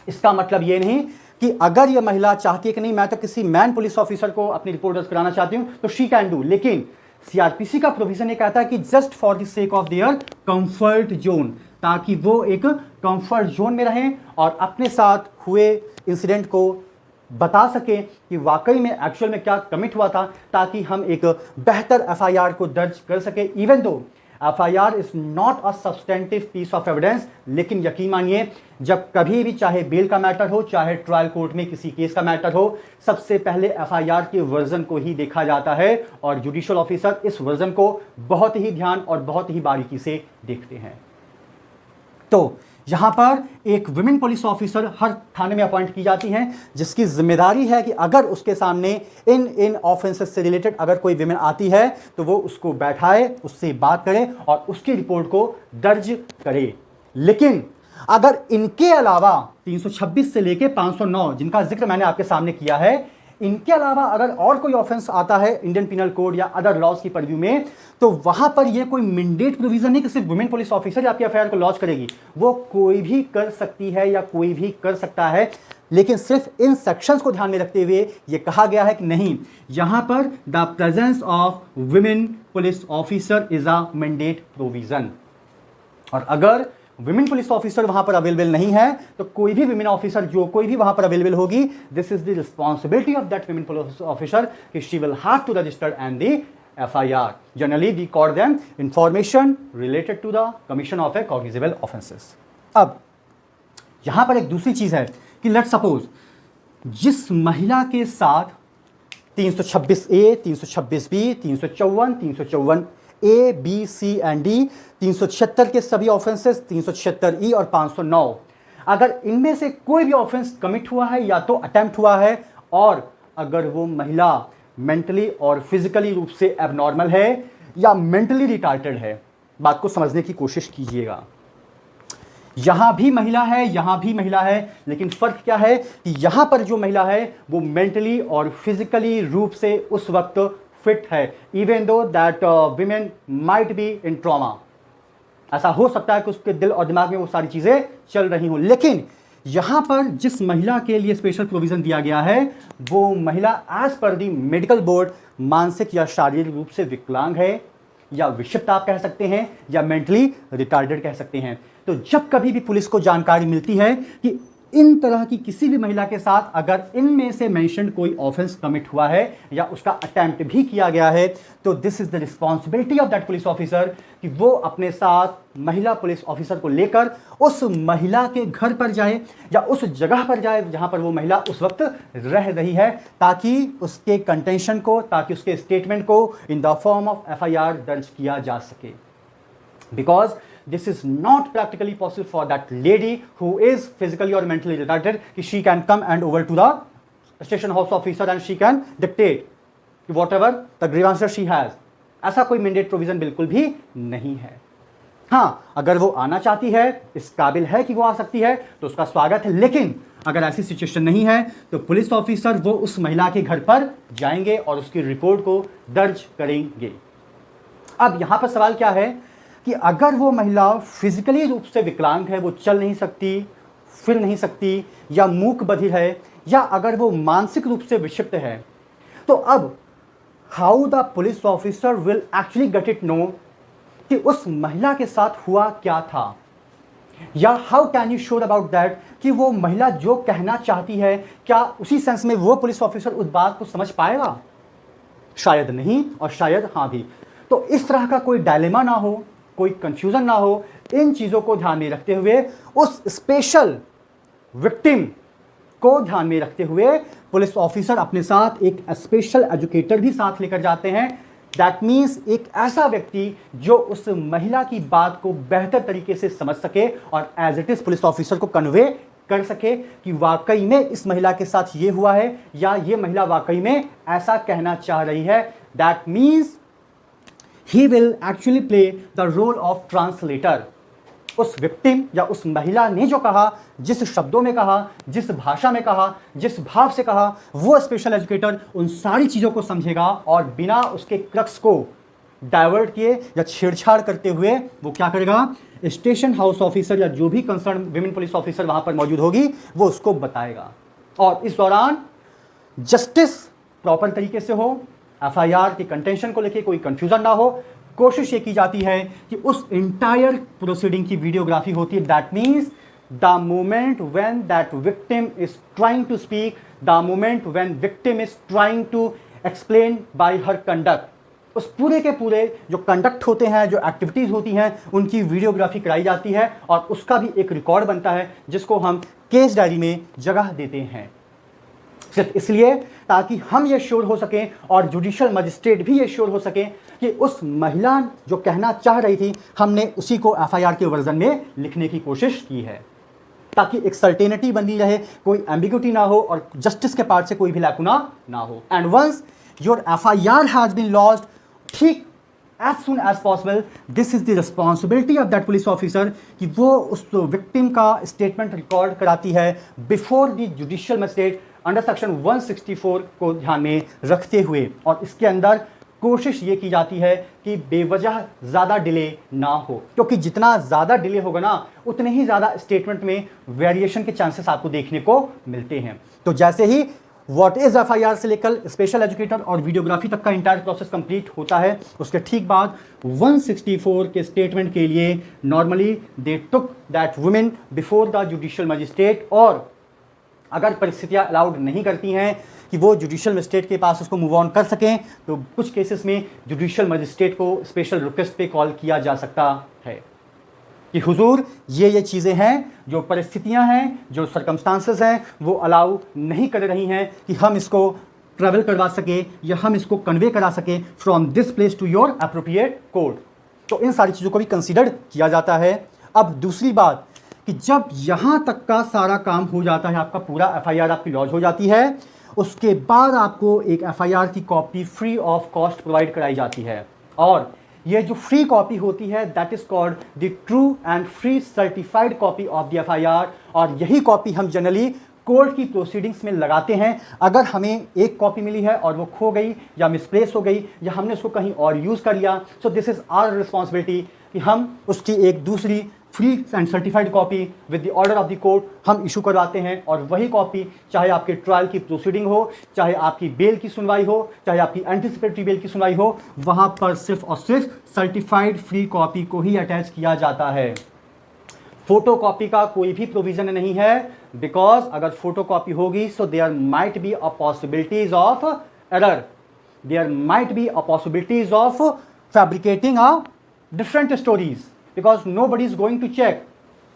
इसका मतलब ये नहीं कि अगर ये महिला चाहती है कि नहीं मैं तो किसी मैन पुलिस ऑफिसर को अपनी रिपोर्ट दर्ज कराना चाहती हूं तो शी कैन डू, लेकिन CRPC का प्रोविजन ये कहता है कि just for the sake of their comfort zone, ताकि वो एक कंफर्ट जोन में रहें और अपने साथ हुए इंसिडेंट को बता सकें कि वाकई में एक्चुअल में क्या कमिट हुआ था, ताकि हम एक बेहतर FIR को दर्ज कर सके। Even though FIR is not a substantive piece of evidence, लेकिन यकीन मानिए जब कभी भी चाहे बेल का मैटर हो चाहे ट्रायल कोर्ट में किसी केस का मैटर हो, सबसे पहले FIR के वर्जन को ही देखा जाता है और जुडिशियल ऑफिसर इस वर्जन को बहुत ही ध्यान और बहुत ही बारीकी से देखते हैं। तो यहां पर एक विमेन पुलिस ऑफिसर हर थाने में अपॉइंट की जाती हैं जिसकी जिम्मेदारी है कि अगर उसके सामने इन ऑफेंसेस से रिलेटेड अगर कोई विमेन आती है तो वो उसको बैठाए, उससे बात करे और उसकी रिपोर्ट को दर्ज करे। लेकिन अगर इनके अलावा 326 से लेके 509 जिनका जिक्र मैंने आपके सामने किया है, इनके अलावा अगर और कोई ऑफेंस आता है इंडियन पिनल कोड या अदर लॉज की परव्यू में, तो वहां पर यह कोई मैंडेट प्रोविजन नहीं कि सिर्फ वुमेन पुलिस ऑफिसर आपकी एफआईआर को लॉन्च करेगी, वो कोई भी कर सकती है या कोई भी कर सकता है। लेकिन सिर्फ इन सेक्शंस को ध्यान में रखते हुए यह कहा गया है कि नहीं, यहां पर the presence of women police officer is a mandate provision. और अगर विमेन पुलिस ऑफिसर वहां पर अवेलेबल नहीं है तो कोई भी विमेन ऑफिसर जो कोई भी वहां पर अवेलेबल होगी, this is the responsibility of that women police officer कि she will have to register and the FIR. Generally we call them information related to the commission of a cognizable offenses. अब यहां पर एक दूसरी चीज है कि लेट्स सपोज जिस महिला के साथ 326A, 326B, 354, 354A, B, C and D, 376 के सभी ऑफेंसेस, 376E और 509, अगर इनमें से कोई भी ऑफेंस कमिट हुआ है या तो अटेम्प्ट हुआ है और अगर वो महिला मेंटली और फिजिकली रूप से एबनॉर्मल है या मेंटली रिटार्टेड है, बात को समझने की कोशिश कीजिएगा। यहां भी महिला है, यहां भी महिला है, लेकिन फर्क क्या है कि यहां पर जो महिला है वो मेंटली और फिजिकली रूप से उस वक्त फिट है, even though that women might be in trauma. ऐसा हो सकता है कि उसके दिल और दिमाग में वो सारी चीजें चल रही हों, लेकिन यहां पर जिस महिला के लिए स्पेशल प्रोविजन दिया गया है वो महिला एज पर दी मेडिकल बोर्ड मानसिक या शारीरिक रूप से विकलांग है, या विक्षिप्त आप कह सकते हैं, या मेंटली रिटार्डेड कह सकते हैं। तो जब कभी भी पुलिस को जानकारी मिलती है कि इन तरह की किसी भी महिला के साथ अगर इनमें से मेंशन्ड कोई ऑफेंस कमिट हुआ है या उसका अटेम्प्ट भी किया गया है, तो this is the responsibility of that police officer कि वो अपने साथ महिला पुलिस ऑफिसर को लेकर उस महिला के घर पर जाए या उस जगह पर जाए जहां पर वो महिला उस वक्त रह रही है, ताकि उसके कंटेंशन को, ताकि उसके स्टेटमेंट को इन द फॉर्म ऑफ FIR दर्ज किया जा सके। Because this is not practically possible for that lady who is physically or mentally retarded कि she can come and over to the station house officer and she can dictate whatever the grievances she has। ऐसा कोई mandate provision बिल्कुल भी नहीं है। हाँ, अगर वो आना चाहती है, इस काबिल है कि वो आ सकती है, तो उसका स्वागत है, लेकिन अगर ऐसी सिचुएशन नहीं है तो पुलिस ऑफिसर वो उस महिला के घर पर जाएंगे और उसकी रिपोर्ट को दर्ज करेंगे। अब यहां पर सवाल क्या है कि अगर वो महिला फिजिकली रूप से विकलांग है, वो चल नहीं सकती, फिर नहीं सकती, या मूक बधिर है, या अगर वो मानसिक रूप से विक्षिप्त है, तो अब how the police officer will actually get it know कि उस महिला के साथ हुआ क्या था, या how can you sure about that कि वो महिला जो कहना चाहती है क्या उसी सेंस में वो पुलिस ऑफिसर उस बात को समझ पाएगा? शायद नहीं और शायद हाँ भी। तो इस तरह का कोई डायलेमा ना हो, कोई कंफ्यूजन ना हो, इन चीज़ों को ध्यान में रखते हुए उस स्पेशल विक्टिम को ध्यान में रखते हुए पुलिस ऑफिसर अपने साथ एक स्पेशल एजुकेटर भी साथ लेकर जाते हैं। दैट मीन्स एक ऐसा व्यक्ति जो उस महिला की बात को बेहतर तरीके से समझ सके और as it is police officer को कन्वे कर सके कि वाकई में इस महिला के साथ ये हुआ है या ये महिला वाकई में ऐसा कहना चाह रही है। That means he will actually play the role of translator। उस विक्टिम या उस महिला ने जो कहा, जिस शब्दों में कहा, जिस भाषा में कहा, जिस भाव से कहा, वो स्पेशल एजुकेटर उन सारी चीज़ों को समझेगा और बिना उसके क्रक्स को डाइवर्ट किए या छेड़छाड़ करते हुए वो क्या करेगा, स्टेशन हाउस ऑफिसर या जो भी कंसर्न विमेन पुलिस ऑफिसर वहाँ पर मौजूद होगी वो उसको बताएगा। और इस दौरान जस्टिस प्रॉपर तरीके से हो, FIR के कंटेंशन को लेके कोई कंफ्यूजन ना हो। कोशिश ये की जाती है कि उस इंटायर प्रोसीडिंग की वीडियोग्राफी होती है। That means the moment when that victim is trying to speak, the moment when victim is trying to explain by her conduct, उस पूरे के पूरे जो कंडक्ट होते हैं, जो एक्टिविटीज़ होती हैं, उनकी वीडियोग्राफी कराई जाती है और उसका भी एक रिकॉर्ड बनता है जिसको हम केस डायरी में जगह देते हैं। सिर्फ इसलिए ताकि हम ये श्योर हो सकें और जुडिशियल मजिस्ट्रेट भी ये श्योर हो सकें कि उस महिला जो कहना चाह रही थी हमने उसी को FIR के वर्जन में लिखने की कोशिश की है, ताकि एक सर्टेनिटी बनी रहे, कोई एम्बिग्यूटी ना हो और जस्टिस के पार्ट से कोई भी लैकुना ना हो। And once your FIR has been lodged, ठीक as soon as possible, this is the responsibility of that police officer कि वो उस विक्टिम का स्टेटमेंट रिकॉर्ड कराती है before the judicial magistrate under section 164 को ध्यान में रखते हुए। और इसके अंदर कोशिश ये की जाती है कि बेवजह ज़्यादा डिले ना हो, क्योंकि जितना ज़्यादा डिले होगा ना उतने ही ज़्यादा स्टेटमेंट में वेरिएशन के चांसेस आपको देखने को मिलते हैं। तो जैसे ही व्हाट इज FIR से लेकर स्पेशल एजुकेटर और वीडियोग्राफी तक का इंटायर प्रोसेस कंप्लीट होता है, उसके ठीक बाद 164 के स्टेटमेंट के लिए normally they took that women before the judicial magistrate, और अगर परिस्थितियां अलाउड नहीं करती हैं कि वो जुडिशियल मजिस्ट्रेट के पास उसको मूव ऑन कर सकें, तो कुछ केसेस में जुडिशियल मजिस्ट्रेट को स्पेशल रिक्वेस्ट पे कॉल किया जा सकता है कि हुजूर ये चीज़ें हैं, जो परिस्थितियां हैं, जो सर्कमस्टांसेस हैं, वो अलाउ नहीं कर रही हैं कि हम इसको ट्रैवल करवा सके या हम इसको कन्वे करा सके from this place to your appropriate court. तो इन सारी चीज़ों को भी कंसीडर किया जाता है। अब दूसरी बात कि जब यहाँ तक का सारा काम हो जाता है, आपका पूरा FIR आपकी लॉन्च हो जाती है, उसके बाद आपको एक FIR की copy free of cost provide कराई जाती है। और ये जो फ्री कॉपी होती है that is called the true and free certified copy of the FIR। और यही कॉपी हम जनरली कोर्ट की प्रोसीडिंग्स में लगाते हैं। अगर हमें एक कॉपी मिली है और वो खो गई या मिसप्लेस हो गई या हमने उसको कहीं और यूज़ कर लिया, so this is our responsibility कि हम उसकी एक दूसरी free and certified copy with the order of the court हम इशू करवाते हैं, और वही कॉपी चाहे आपके ट्रायल की प्रोसीडिंग हो, चाहे आपकी बेल की सुनवाई हो, चाहे आपकी एंटीसिपेटरी बेल की सुनवाई हो, वहां पर सिर्फ और सिर्फ सर्टिफाइड फ्री कॉपी को ही अटैच किया जाता है। फोटो कॉपी का कोई भी प्रोविजन नहीं है, बिकॉज अगर फोटो कॉपी होगी so there might be a possibilities of error, there might be a possibilities of fabricating a different stories, because nobody is going to check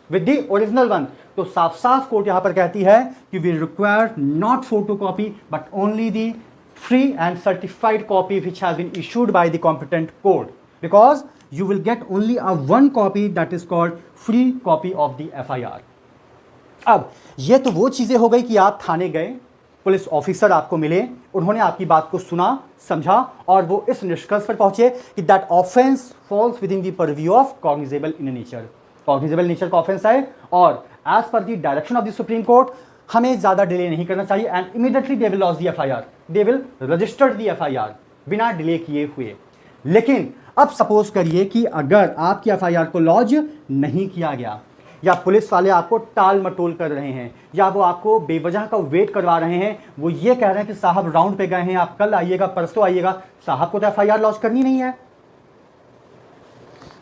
with the original one. तो साफ साफ court यहां पर कहती है कि we require not photo copy but only the free and certified copy which has been issued by the competent court, because you will get only a one copy that is called free copy of the FIR. अब ये तो वो चीजें हो गई कि आप थाने गए, पुलिस ऑफिसर आपको मिले, उन्होंने आपकी बात को सुना, समझा, और वो इस निष्कर्ष पर पहुंचे कि that offence falls within the purview of cognizable in nature. Cognizable nature का ऑफेंस है, और as per the direction of the supreme court हमें ज्यादा डिले नहीं करना चाहिए, and immediately they will launch the FIR, they will register the FIR बिना delay किए हुए। लेकिन अब सपोज करिए कि अगर आपकी FIR को लॉन्च नहीं किया गया, या पुलिस वाले आपको टाल मटोल कर रहे हैं, या वो आपको बेवजह का वेट करवा रहे हैं, वो ये कह रहे हैं कि साहब राउंड पे गए हैं, आप कल आइएगा, परसों आइएगा, साहब को तो FIR लॉन्च करनी नहीं है,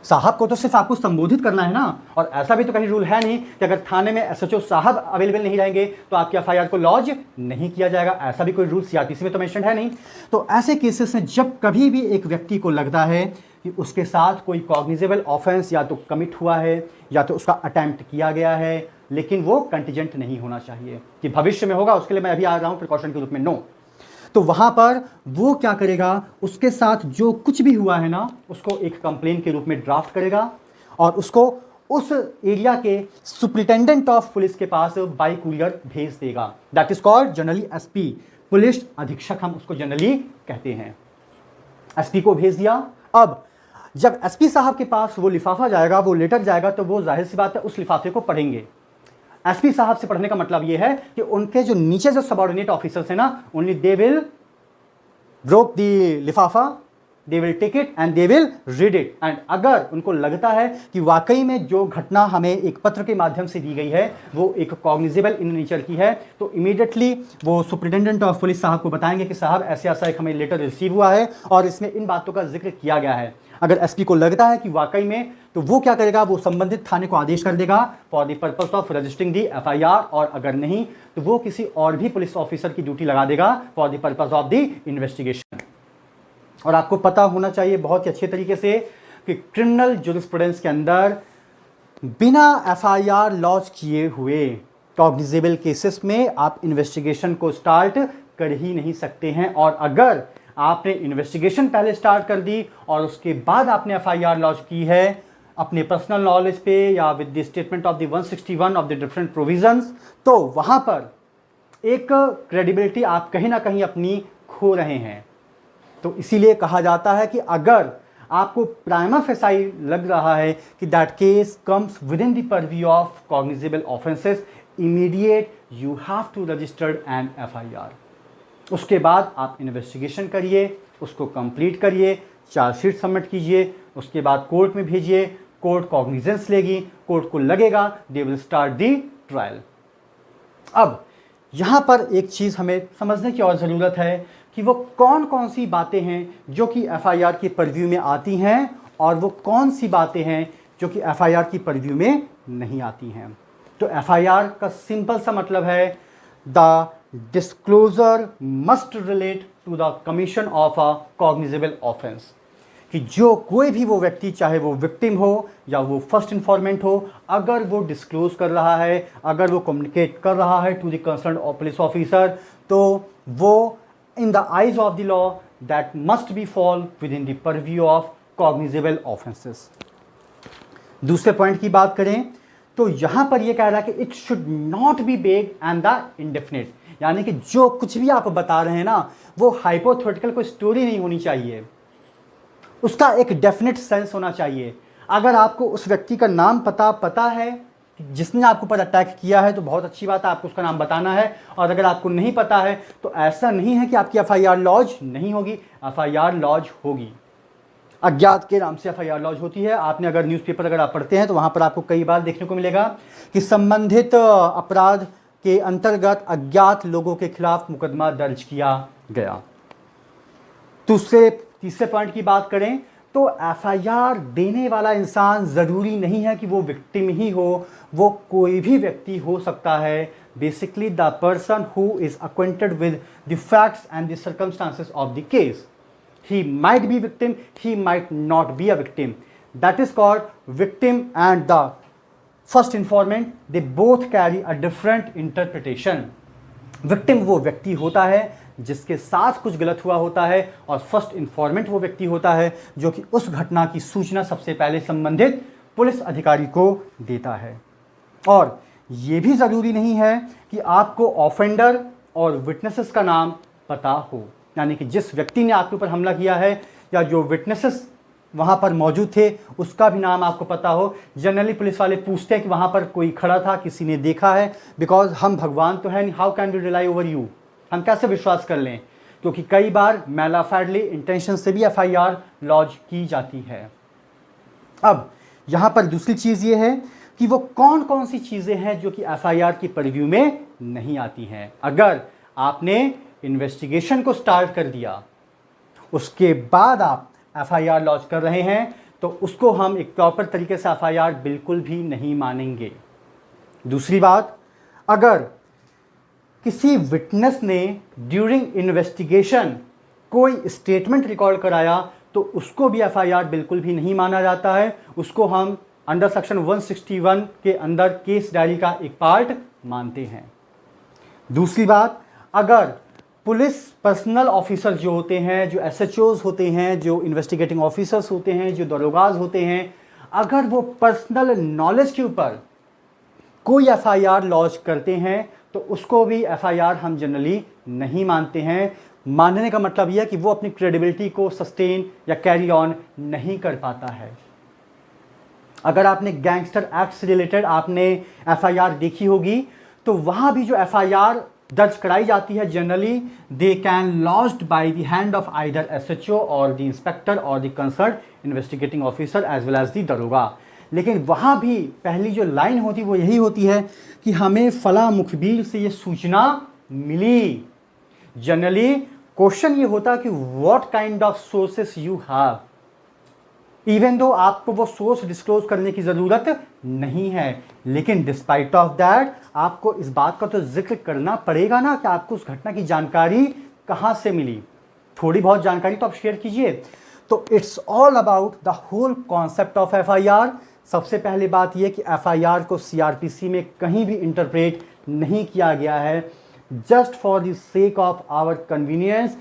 साहब को तो सिर्फ आपको संबोधित करना है ना। और ऐसा भी तो कहीं रूल है नहीं कि अगर थाने में SHO साहब अवेलेबल नहीं रहेंगे तो आपकी FIR को लॉन्च नहीं किया जाएगा, ऐसा भी कोई रूल CRPC में तो मेंशन है नहीं। तो ऐसे केसेस में जब कभी भी एक व्यक्ति को लगता है कि उसके साथ कोई कॉग्निजेबल ऑफेंस या तो कमिट हुआ है या तो उसका अटेम्प्ट किया गया है, लेकिन वो कंटीजेंट नहीं होना चाहिए कि भविष्य में होगा, उसके लिए मैं अभी आ रहा हूं प्रिकॉशन के रूप में, नो। तो वहां पर वो क्या करेगा, उसके साथ जो कुछ भी हुआ है ना, उसको एक कंप्लेन के रूप में ड्राफ्ट करेगा और उसको उस एरिया के सुपरिटेंडेंट ऑफ पुलिस के पास बाय कुरियर भेज देगा। That is called generally SP, police अधीक्षक हम उसको जनरली कहते हैं। SP को भेज दिया। अब जब SP साहब के पास वो लिफाफा जाएगा, वो लेटर जाएगा, तो वो जाहिर सी बात है उस लिफाफे को पढ़ेंगे। SP साहब से पढ़ने का मतलब यह है कि उनके जो नीचे जो सबऑर्डिनेट ऑफिसर्स हैं ना, only they will broke the लिफाफा, they will take it and they will read it, and अगर उनको लगता है कि वाकई में जो घटना हमें एक पत्र के माध्यम से दी गई है वो एक कॉग्निजेबल इन नेचर की है, तो इमीडिएटली वो सुपरिटेंडेंट ऑफ पुलिस साहब को बताएंगे कि साहब ऐसे ऐसा एक हमें लेटर रिसीव हुआ है और इसमें इन बातों का जिक्र किया गया है। अगर SP को लगता है कि वाकई में, तो वो क्या करेगा, वो संबंधित थाने को आदेश कर देगा for the purpose of registering the FIR, और अगर नहीं तो वो किसी और भी पुलिस ऑफिसर की ड्यूटी लगा देगा for the purpose of the investigation. और आपको पता होना चाहिए बहुत ही अच्छे तरीके से कि क्रिमिनल ज्यूरिस्प्रूडेंस के अंदर बिना FIR लॉन्च किए हुए कॉग्निजेबल केसेस में आप इन्वेस्टिगेशन को स्टार्ट कर ही नहीं सकते हैं। और अगर आपने इन्वेस्टिगेशन पहले स्टार्ट कर दी और उसके बाद आपने FIR लॉन्च की है अपने पर्सनल नॉलेज पे या with the statement of the 161 of the different provisions, तो वहां पर एक क्रेडिबिलिटी आप कहीं ना कहीं अपनी खो रहे हैं। तो इसीलिए कहा जाता है कि अगर आपको प्राइमा फेसाई लग रहा है कि that case comes within the purview of cognizable offences, immediate you have to registered an FIR। उसके बाद आप इन्वेस्टिगेशन करिए, उसको कंप्लीट करिए, चार्जशीट सबमिट कीजिए, उसके बाद कोर्ट में भेजिए, कोर्ट कॉग्निजेंस लेगी, कोर्ट को लगेगा they will start the trial. अब यहाँ पर एक चीज़ हमें समझने की और ज़रूरत है कि वो कौन कौन सी बातें हैं जो कि FIR के परव्यू में आती हैं और वो कौन सी बातें हैं जो कि FIR की परव्यू में नहीं आती हैं। तो FIR का सिंपल सा मतलब है the disclosure must relate to the commission of a cognizable offence, कि जो कोई भी वो व्यक्ति, चाहे वो विक्टिम हो या वो फर्स्ट इन्फॉर्मेंट हो, अगर वो डिस्क्लोज कर रहा है, अगर वो कम्युनिकेट कर रहा है to the concern police officer, तो वो in the eyes of the law that must be fall within the purview of cognizable offences. दूसरे पॉइंट की बात करें तो यहां पर यह कह रहा है कि इट शुड नॉट बी वेग एंड द इंडेफिनिट, यानी कि जो कुछ भी आप बता रहे हैं ना वो हाइपोथेटिकल कोई स्टोरी नहीं होनी चाहिए, उसका एक डेफिनेट सेंस होना चाहिए। अगर आपको उस व्यक्ति का नाम पता है जिसने आपके ऊपर अटैक किया है तो बहुत अच्छी बात है, आपको उसका नाम बताना है। और अगर आपको नहीं पता है तो ऐसा नहीं है कि आपकी FIR लॉन्च नहीं होगी, FIR लॉन्च होगी। अज्ञात के नाम से एफआईआर लॉन्च होती है। आपने अगर न्यूज़पेपर अगर आप पढ़ते हैं तो वहाँ पर आपको कई बार देखने को मिलेगा कि संबंधित अपराध के अंतर्गत अज्ञात लोगों के खिलाफ मुकदमा दर्ज किया गया। तीसरे पॉइंट की बात करें तो एफआईआर देने वाला इंसान ज़रूरी नहीं है कि वो विक्टिम ही हो, वो कोई भी व्यक्ति हो सकता है। Basically the person who is acquainted with the facts and the circumstances of the case. He might be victim, he might not be a victim. That is called victim and the first informant, they both carry a different interpretation. Victim वो व्यक्ति होता है जिसके साथ कुछ गलत हुआ होता है, और फर्स्ट इन्फॉर्मेंट वो व्यक्ति होता है जो कि उस घटना की सूचना सबसे पहले संबंधित पुलिस अधिकारी को देता है। और ये भी ज़रूरी नहीं है कि आपको ऑफेंडर और विटनेसेस का नाम पता हो, यानी कि जिस व्यक्ति ने आपके ऊपर हमला किया है या जो विटनेसेस वहाँ पर मौजूद थे उसका भी नाम आपको पता हो। जनरली पुलिस वाले पूछते हैं कि वहाँ पर कोई खड़ा था, किसी ने देखा है, बिकॉज हम भगवान तो है नहीं, how can we rely over you, हम कैसे विश्वास कर लें, क्योंकि कई बार मैलाफैडली इंटेंशन से भी एफआईआर लॉन्च की जाती है। अब यहाँ पर दूसरी चीज़ ये है कि वो कौन कौन सी चीज़ें हैं जो कि एफआईआर की परव्यू में नहीं आती हैं। अगर आपने इन्वेस्टिगेशन को स्टार्ट कर दिया, उसके बाद आप एफआईआर लॉन्च कर रहे हैं, तो उसको हम एक प्रॉपर तरीके से एफआईआर बिल्कुल भी नहीं मानेंगे। दूसरी बात, अगर किसी विटनेस ने ड्यूरिंग इन्वेस्टिगेशन कोई स्टेटमेंट रिकॉर्ड कराया तो उसको भी एफआईआर बिल्कुल भी नहीं माना जाता है। उसको हम अंडर सेक्शन 161 के अंदर केस डायरी का एक पार्ट मानते हैं। दूसरी बात, अगर पुलिस पर्सनल ऑफिसर जो होते हैं, जो एसएचओज होते हैं, जो इन्वेस्टिगेटिंग ऑफिसर्स होते हैं, जो दरोगाज होते हैं, अगर वो पर्सनल नॉलेज के ऊपर कोई एफआईआर लॉन्च करते हैं तो उसको भी एफआईआर हम जनरली नहीं मानते हैं। मानने का मतलब यह है कि वो अपनी क्रेडिबिलिटी को सस्टेन या कैरी ऑन नहीं कर पाता है। अगर आपने गैंगस्टर एक्ट से रिलेटेड आपने एफआईआर देखी होगी तो वहाँ भी जो एफआईआर दर्ज कराई जाती है, generally they can launched by the hand of either SHO और द इंस्पेक्टर और the concern investigating officer as well as the दरोगा। लेकिन वहाँ भी पहली जो लाइन होती वो यही होती है कि हमें फला मुखबिर से ये सूचना मिली। जनरली क्वेश्चन ये होता कि what kind of sources you have, even though आपको वो सोर्स डिस्क्लोज करने की ज़रूरत नहीं है, लेकिन डिस्पाइट ऑफ दैट आपको इस बात का तो जिक्र करना पड़ेगा ना कि आपको उस घटना की जानकारी कहाँ से मिली। थोड़ी बहुत जानकारी तो आप शेयर कीजिए। तो it's all about the whole concept of FIR. सबसे पहली बात यह कि एफआईआर को सीआरपीसी में कहीं भी इंटरप्रेट नहीं किया गया है। Just for the sake of our convenience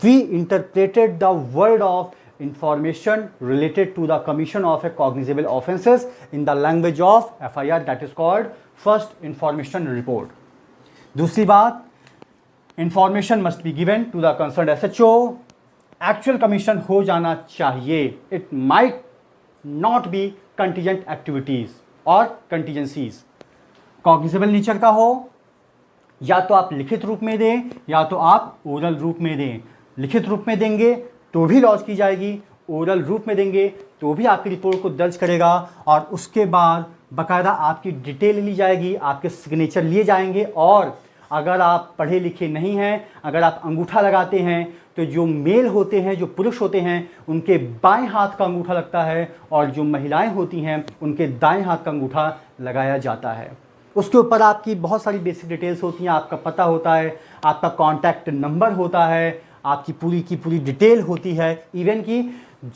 we interpreted the word of information related to the commission of a cognizable offenses in the language of FIR, that is called first information report. दूसरी बात, information must be given to the concerned SHO. Actual commission हो जाना चाहिए. It might not be contingent activities or contingencies. cognizable nature का हो, या तो आप लिखित रूप में दें या तो आप ओरल रूप में दें। लिखित रूप में देंगे तो भी लॉन्च की जाएगी, ओरल रूप में देंगे तो भी आपकी रिपोर्ट को दर्ज करेगा, और उसके बाद बाकायदा आपकी डिटेल ली जाएगी, आपके सिग्नेचर लिए जाएंगे। और अगर आप पढ़े लिखे नहीं हैं, अगर आप अंगूठा लगाते हैं तो जो मेल होते हैं, जो पुरुष होते हैं, उनके बाएं हाथ का अंगूठा लगता है, और जो महिलाएं होती हैं उनके दाएं हाथ का अंगूठा लगाया जाता है। उसके ऊपर आपकी बहुत सारी बेसिक डिटेल्स होती हैं, आपका पता होता है, आपका कॉन्टैक्ट नंबर होता है, आपकी पूरी की पूरी डिटेल होती है। इवन कि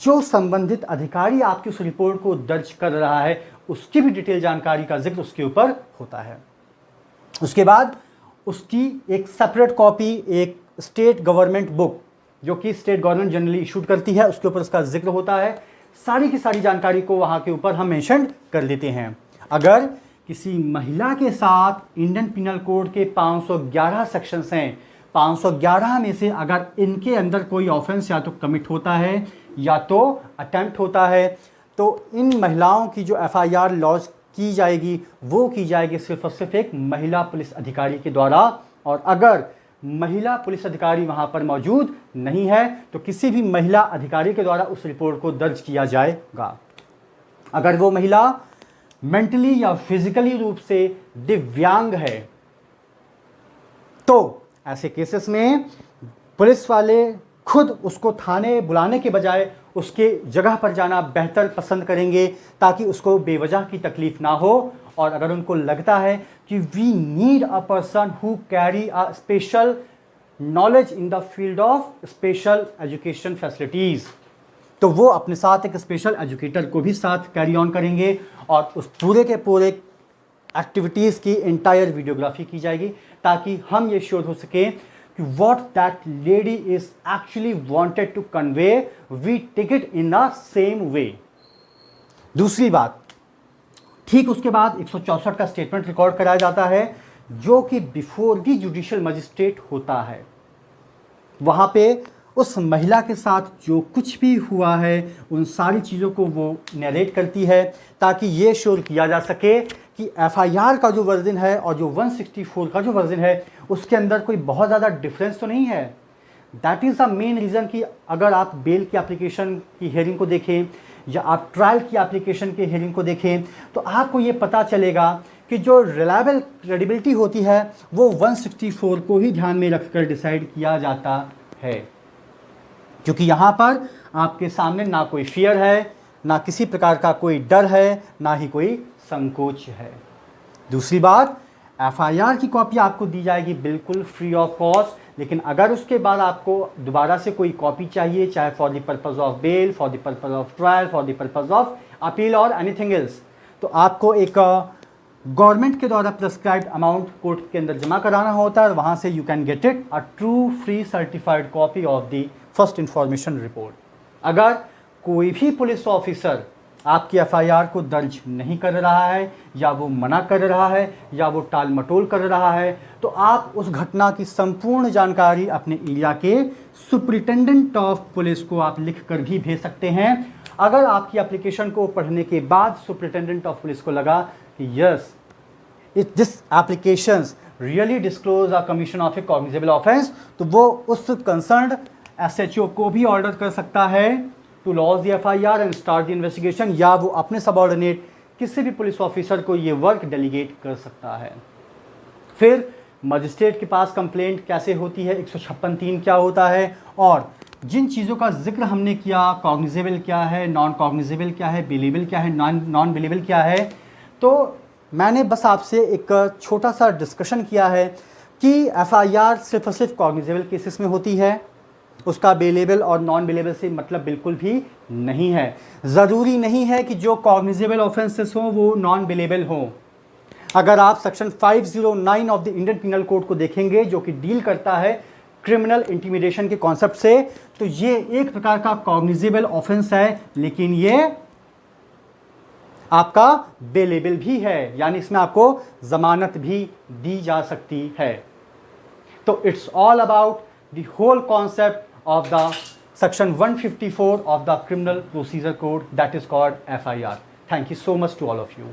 जो संबंधित अधिकारी आपकी उस रिपोर्ट को दर्ज कर रहा है उसकी भी डिटेल जानकारी का जिक्र उसके ऊपर होता है। उसके बाद उसकी एक सेपरेट कॉपी, एक स्टेट गवर्नमेंट बुक जो कि स्टेट गवर्नमेंट जनरली इशूड करती है, उसके ऊपर उसका जिक्र होता है। सारी की सारी जानकारी को वहाँ के ऊपर हम मेंशन कर देते हैं। अगर किसी महिला के साथ इंडियन पिनल कोड के 511 सेक्शंस हैं, 511 में से अगर इनके अंदर कोई ऑफेंस या तो कमिट होता है या तो अटेम्प्ट होता है, तो इन महिलाओं की जो एफआईआर लॉन्च की जाएगी वो की जाएगी सिर्फ और सिर्फ एक महिला पुलिस अधिकारी के द्वारा। और अगर महिला पुलिस अधिकारी वहां पर मौजूद नहीं है तो किसी भी महिला अधिकारी के द्वारा उस रिपोर्ट को दर्ज किया जाएगा। अगर वो महिला मेंटली या फिजिकली रूप से दिव्यांग है तो ऐसे केसेस में पुलिस वाले खुद उसको थाने बुलाने के बजाय उसके जगह पर जाना बेहतर पसंद करेंगे ताकि उसको बेवजह की तकलीफ ना हो। और अगर उनको लगता है कि we need a person who carry a special knowledge in the field of special education facilities तो वो अपने साथ एक स्पेशल एजुकेटर को भी साथ कैरी ऑन करेंगे और उस पूरे के पूरे एक्टिविटीज़ की एंटायर वीडियोग्राफी की जाएगी ताकि हम ये श्योर हो सके कि what that lady is actually wanted to convey, we take it in the same way। दूसरी बात, ठीक उसके बाद 164 का स्टेटमेंट रिकॉर्ड कराया जाता है जो कि बिफोर दी जुडिशियल मजिस्ट्रेट होता है। वहाँ पे उस महिला के साथ जो कुछ भी हुआ है उन सारी चीज़ों को वो नरेट करती है ताकि ये श्योर किया जा सके कि एफआईआर का जो वर्जन है और जो 164 का जो वर्जन है उसके अंदर कोई बहुत ज़्यादा डिफरेंस तो नहीं है। That is the main reason कि अगर आप बेल की एप्लीकेशन की हियरिंग को देखें या आप ट्रायल की एप्लीकेशन के हियरिंग को देखें तो आपको ये पता चलेगा कि जो रिलायबल क्रेडिबिलिटी होती है वो 164 को ही ध्यान में रखकर डिसाइड किया जाता है, क्योंकि यहाँ पर आपके सामने ना कोई फियर है, ना किसी प्रकार का कोई डर है, ना ही कोई संकोच है। दूसरी बात, एफआईआर की कॉपी आपको दी जाएगी बिल्कुल फ्री ऑफ कॉस्ट, लेकिन अगर उसके बाद आपको दोबारा से कोई कॉपी चाहिए, चाहे for the purpose of bail, for the purpose of trial, for the purpose of appeal और एनीथिंग एल्स, तो आपको एक गवर्नमेंट के द्वारा प्रेस्क्राइब्ड अमाउंट कोर्ट के अंदर जमा कराना होता है और वहाँ से you can get it a true free certified copy of the first information report. अगर कोई भी पुलिस ऑफिसर आपकी एफआईआर को दर्ज नहीं कर रहा है या वो मना कर रहा है या वो टाल मटोल कर रहा है तो आप उस घटना की संपूर्ण जानकारी अपने एरिया के सुपरिटेंडेंट ऑफ पुलिस को आप लिख कर भी भेज सकते हैं। अगर आपकी एप्लीकेशन को पढ़ने के बाद सुपरिटेंडेंट ऑफ पुलिस को लगा कि yes if this applications really disclose a commission of A cognizable offence तो वो उस कंसर्न्ड एसएचओ को भी ऑर्डर कर सकता है to lodge the FIR and start the investigation, या वो अपने सबऑर्डिनेट किसी भी पुलिस ऑफिसर को ये वर्क डेलीगेट कर सकता है। फिर मजिस्ट्रेट के पास कंप्लेंट कैसे होती है, 156(3) क्या होता है और जिन चीज़ों का जिक्र हमने किया, कॉग्निजेबल क्या है, नॉन कॉग्निजेबल क्या है, बिलीबल क्या है, नॉन बिलीबल क्या है, तो मैंने बस आपसे एक छोटा सा डिस्कशन किया है कि एफआईआर सिर्फ और सिर्फ कॉग्निजेबल केसेस में होती है, उसका बेलेबल और नॉन बेलेबल से मतलब बिल्कुल भी नहीं है। ज़रूरी नहीं है कि जो कॉग्निजेबल ऑफेंसेस हों वो नॉन बेलेबल हों। अगर आप section 509 of the Indian penal code को देखेंगे जो कि डील करता है क्रिमिनल इंटिमिडेशन के कॉन्सेप्ट से, तो ये एक प्रकार का कॉग्निजेबल ऑफेंस है, लेकिन ये आपका बेलेबल भी है, यानी इसमें आपको जमानत भी दी जा सकती है। तो it's all about the whole concept of the section 154 of the criminal procedure code, that is called FIR. Thank you so much to all of you.